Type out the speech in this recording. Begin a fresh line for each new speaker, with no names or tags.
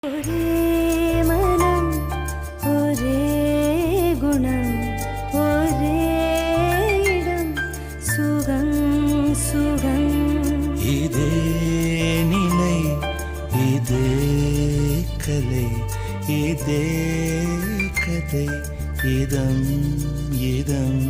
ஒரே மனம் ஒரே குணம் ஒரே இடம் சுகம் சுகம்
இதே நிலை இதே கலை இதே கதை இதம் இதம்